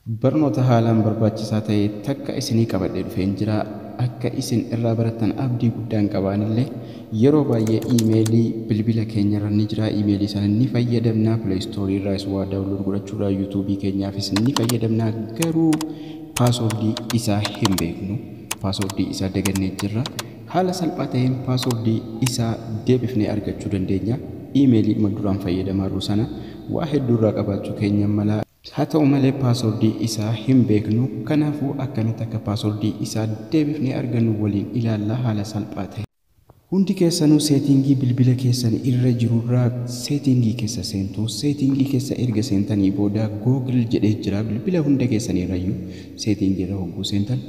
Barnoota haalaan barbaachisaa ta'e takka isinii qabadhee dhufeen jira. Akka isin irraa barattan abdii guddaan qabaanillee yeroo baay'ee iimeelii bilbila keenyarra ni jira. Iimeelii sana ni fayyadamna. Pileestoorii irraas waa daawunlood godhachuudhaan yuutuubii keenyaafis ni fayyadamna. Garuu paaswordii isaa hin beeknu. Paaswordii isaa dagannee jirra. Haala salphaa ta'een paaswordii isaa deebifnee argachuu dandeenya. Iimeelii dhuma duraan fayyadamaa jiru sana waa hedduu irraa qabaachuu keenya mala. Haa ta'u malee paaswordii isaa hin beeknu. Kanaafuu akkamitti akka paaswordii isaa deebifnee argannu waliin ilaalla haala salphaa ta'e. Hundi keessanuu seetingii bilbila keessan irra jirurraa seetingii keessa seentu. Seetingii keessa erga seentanii booda Google jedhee jira. Bilbila hunda keessaniirrayyuu seetingii irra hogguu seentan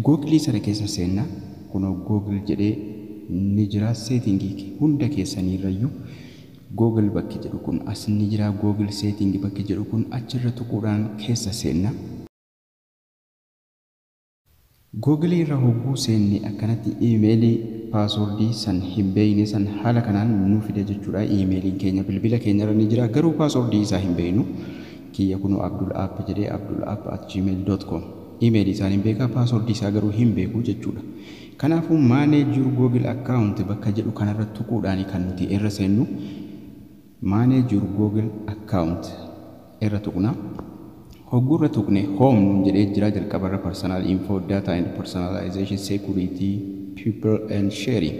Google sana keessa seenna. Kunoo Google jedhee ni jira. Seetingii hunda keessaniirrayyuu Google bakki jedhu kun as ni jira. Google setting bakki jedhu kun achirra tuquudhaan keessa seenna. Google irra hogguu seenne akkanatti iimeelii paaswordii san hin beekne san haala kanaan nu fida jechuudha. Iimeeliin keenya bilbila keenyarra ni jira. Garuu paaswordii isaa hin beeknu. Kiyya kunoo Abdulapp jedhee abdulapp@gmail.com iimeelii isaan hin beeka. Paaswordii isaa garuu hin beeku jechuudha. Kanaafuu manage your Google account bakka jedhu kanarra tuquudhaan kan nuti irra seennu. Manage your Google account irra tuqna. Hogguu irra tuqne home nuun jedhee jira. Jalqabarra personal info, data and personalization, security, people and sharing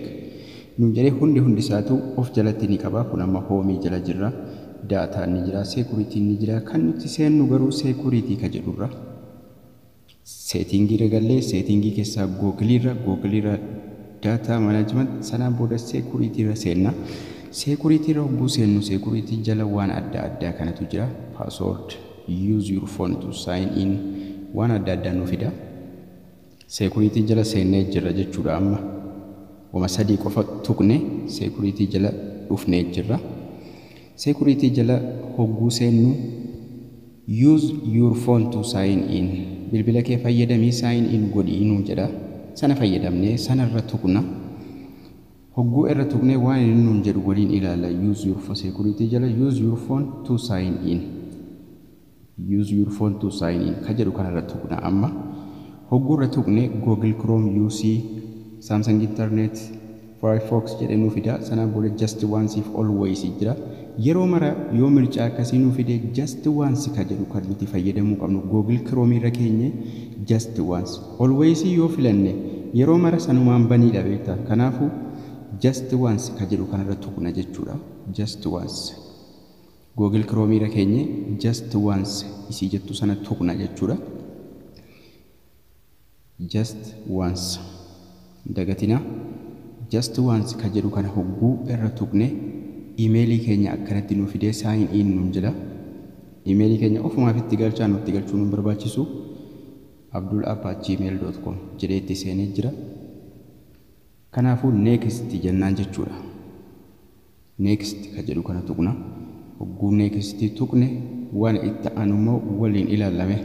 nuun jedhee hundi isaatu of jalatti ni qaba. Kun amma home jala jirra. Data ni jira, security ni jira. Kan nuti seennu garuu security ka jedhurra. Settingii irra gallee settingii keessaa Google irra data management sanaan booda security irra seenna. Security irra hogguu seennu security jala waan adda addaa kanatu jira. Password, use your phone to sign in, waan adda addaa nu fida. Security jala seennee jirra jechuudha. Amma wama sadii qofa tuqne security jala dhufnee jirra. Security jala hogguu seennu use your phone to sign in, bilbila kee fayyadamii sign in godhii nuun jedha. Sana fayyadamnee sanarra tuqna. Hogguu irra tuqnee waan inni nuun jedhu waliin ilaalla. Use your phone security jala use your phone to sign in. Use your phone to sign in ka jedhu kanarra tuqna. Amma hogguu irra tuqnee Google Chrome, UC, Samsung Internet, Firefox jedhee nu fida. Sanaan booda just once if always jira. Yeroo mara yoo mircaa akkasii nu fide just once ka jedhu kan nuti fayyadamuu qabnu. Google Chrome irra keenye just once. Always yoo filanne yeroo mara sanumaan baniidha beektaa. Kanaafuu just once ka jedhu kanarra tuqna jechuudha. Just once. Google Chrome irra keenye just once isii jettu sana tuqna jechuudha. Just once. Dagatina. Just once ka jedhu kana hogguu irra tuqne iimeelii keenya akkanatti nu fidee sign in nuun jedha. Iimeelii keenya ofumaaf itti galchaa nutti galchuu nu barbaachisu. abdulapp@gmail.com jedhee itti seenee jira. Kanaafuu next jennaan jechuudha. Next ka jedhu kana tuqna. Hogguu next tuqne waan itti aanummoo waliin ilaalame.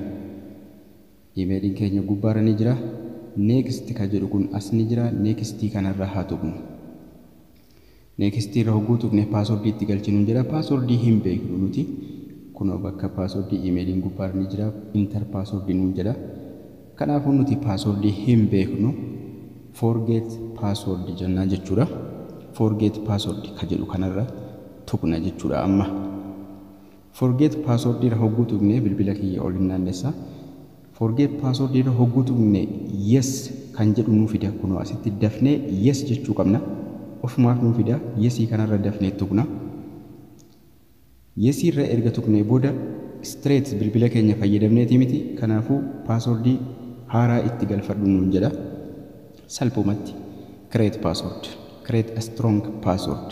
Iimeeliin keenya gubbaarra ni jira. Next ka jedhu kun as ni jira. Next kanarra haa tuqnu. Next irra hogguu tuqne paaswordii itti galchinu jira. Paaswordii hin beeknu nuti. Kunoo bakka paaswordii iimeeliin gubbaarra ni jira. Enter paaswordii nuun jedha. Kanaafuu nuti paaswordii hin beeknu. Forget password jennaan jechuudha. Forget password ka jedhu kanarra tuqna jechuudha. Amma forget password irra hogguu tuqne bilbila kiyya ol naannessa. Forget password irra hogguu tuqne yes kan jedhu nu fida. Kunoo asitti dafnee yes jechuu qabna. Ofumaaf nu fida. Yes kanarra dafnee tuqna. Yes irra erga tuqne booda straight bilbila keenya fayyadamneeti miti. Kanaafuu password haaraa itti galfadhu nuun jedha. Salphumatti create password, create a strong password.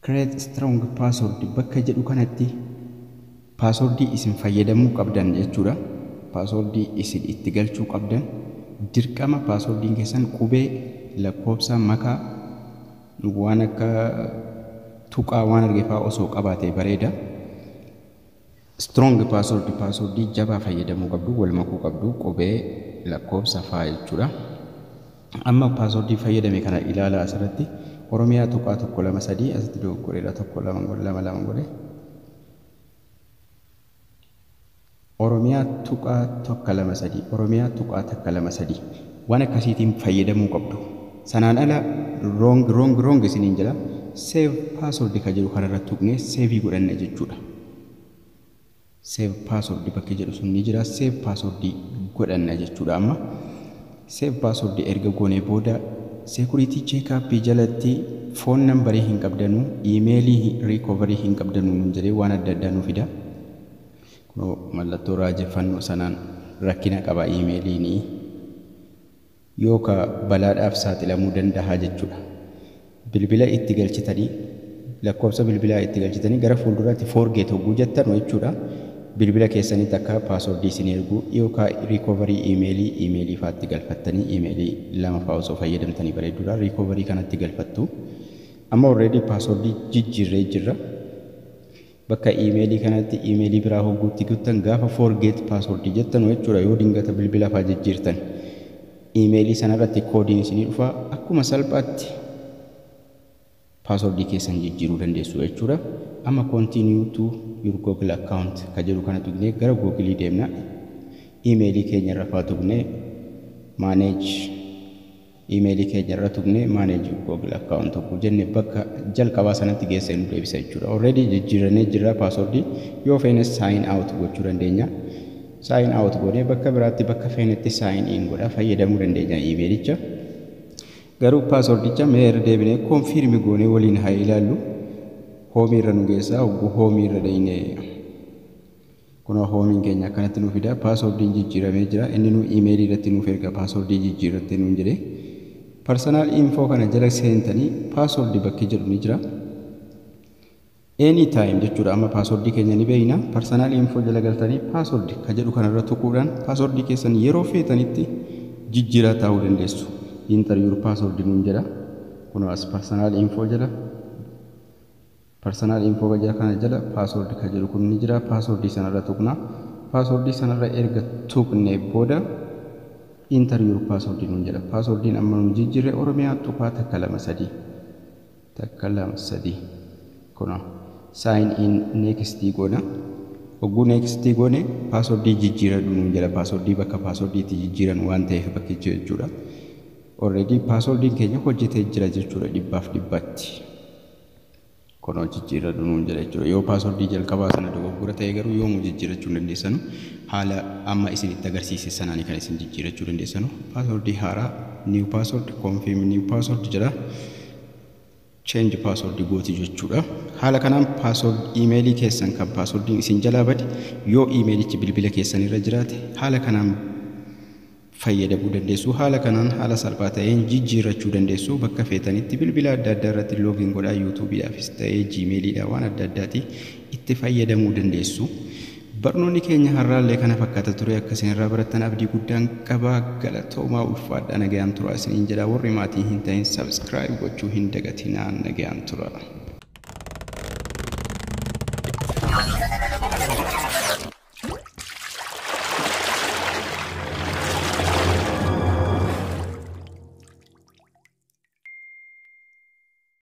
Create strong password bakka jedhu kanatti passwordii isin fayyadamuu qabdan jechuudha. Passwordii isin itti galchuu qabdan. Dirqama passwordiin keessan qubee, lakkoofsa, makaa waan akka tuqaa waan argeefaa osoo qabaatee bareeda. Strong password jabaa fayyadamuu qabdu, wal makuu qabdu, qubee, lakkoofsa faa jechuudha. Amma password fayyadame kana ilaala asirratti. Oromiyaa tuqaa 123 asitti dogoggoree 122 godhe. Oromiyaa tuqaa tokko lama sadii Oromiyaa tuqaa takka lama sadii waan akkasiitiin fayyadamuu qabdu. Sanaan ala wrong isiniin jala save password ka jedhu kanarratti tuqnee save godhanna jechuudha. Save password bakki jedhu sun ni jira. Save password godhanna jechuudha. Amma save password erga goonee booda security checkup jalatti phone number hin qabdanu, email recovery hin qabdanu nun jedhee waan adda addaa nu fida. Kunoo mallattoo raajeffannoo sanaan rakkina qaba emailiin yookaan balaadhaaf saaxilamuu danda'a jechuudha. Bilbila itti galchitanii lakkoofsa bilbilaa itti galchitanii gara fuulduraatti forget hogguu jettan jechuudha. Bilbila keessanitti akka passwordii isin ergu yookaan recovery emailii faatti galfattanii emailii lama fa'aa osoo fayyadamtanii bareedudha. Recovery kanatti galfattu. Amma already passwordii jijjiirree jirra. Bakka emailii kanatti emailii biraa hogguutti guttan gaafa forget passwordii jettan jechuudha. Yoo dingata bilbila fa'aa jijjiirtan emailii sanarratti koodiin isinii dhufa akkuma salphaatti passwordii keessan jijjiiruu dandeessu jechuudha. Amma continue to your Google account ka jedhu kana tuqnee gara Google deemna. Emailii keenya irra fa'aa tuqnee manage emailii keenya irra tuqnee manage Google account tokko jenne bakka jalqabaa sanatti geessee nu deebisa jechuudha. Already jijjiirannee jirra passwordii. Yoo feene sign out gochuu dandeenya. Sign out goonee bakka biraatti bakka feenetti sign in godha fayyadamuu dandeenya emailicha. Garuu passwordicha mee irra deebinee confirm goonee waliin haa ilaallu. Home irra nu geessaa hogguu home irra deemnee kunoo home keenya akkanatti nu fida. Passwordiin jijjiiramee jira. Inni nu email irratti nuuf erga passwordii jijjiirratte nuun jedhee personal info kana jala seentanii password bakki jedhu ni jira. Anytime jechuudha. Amma passwordii keenya ni beekna. Personal info jala galtanii password ka jedhu kanarra tuquudhaan passwordii keessan yeroo feetanitti jijjiiraa taa'uu dandeessu. Enter your password nuun jedha. Kunoo as personal info jala kana jala password ka jedhu kun ni jira. Passwordii sanarra tuqna. Passwordii sanarra erga tuqnee booda enter your password nuun jedha. Passwordiin amma nu jijjiirre Oromiyaa tuqaa takka lama sadii kunoo sign in next goona. Hogguu next goone passwordii jijjiiradu nuun jedha. Passwordii bakka passwordiitti jijjiiran waan ta'eef bakkicha jechuudha. Already passwordiin keenya hojjetee jira jechuudha dhibbaaf dhibbaatti. Kunoo jijjiiradu nuun jedha jechuudha. Yoo passwordii jalqabaa sana dogoggora ta'e garuu yoomuu jijjiirachuu dandeessanu haala amma isinitti agarsiise sanaan kan isin jijjiirachuu dandeessanu. Passwordii haaraa new password confirm new password jedha. Change password gooti jechuudha. Haala kanaan password emailii keessan kan passwordiin isin jalaa bade yoo emailichi bilbila keessan irra jiraate haala kanaan fayyadamuu dandeessu. Haala kanaan haala salphaa ta'een jijjiirachuu dandeessu. Bakka feetanitti bilbila adda addaa irratti login godhaa YouTube'aafis ta'ee Gmail'dhaan waan adda addaati itti fayyadamuu dandeessu. Barnoonni keenya har'aallee kana fakkaata ture. Akkasiin irraa barattan abdii guddaan qaba. Galatoomaa ulfaadhaa nagayaan tura isiniin jedha. Warri maatii hin ta'in subscribe gochuu hin dagatinaa nagayaan tura.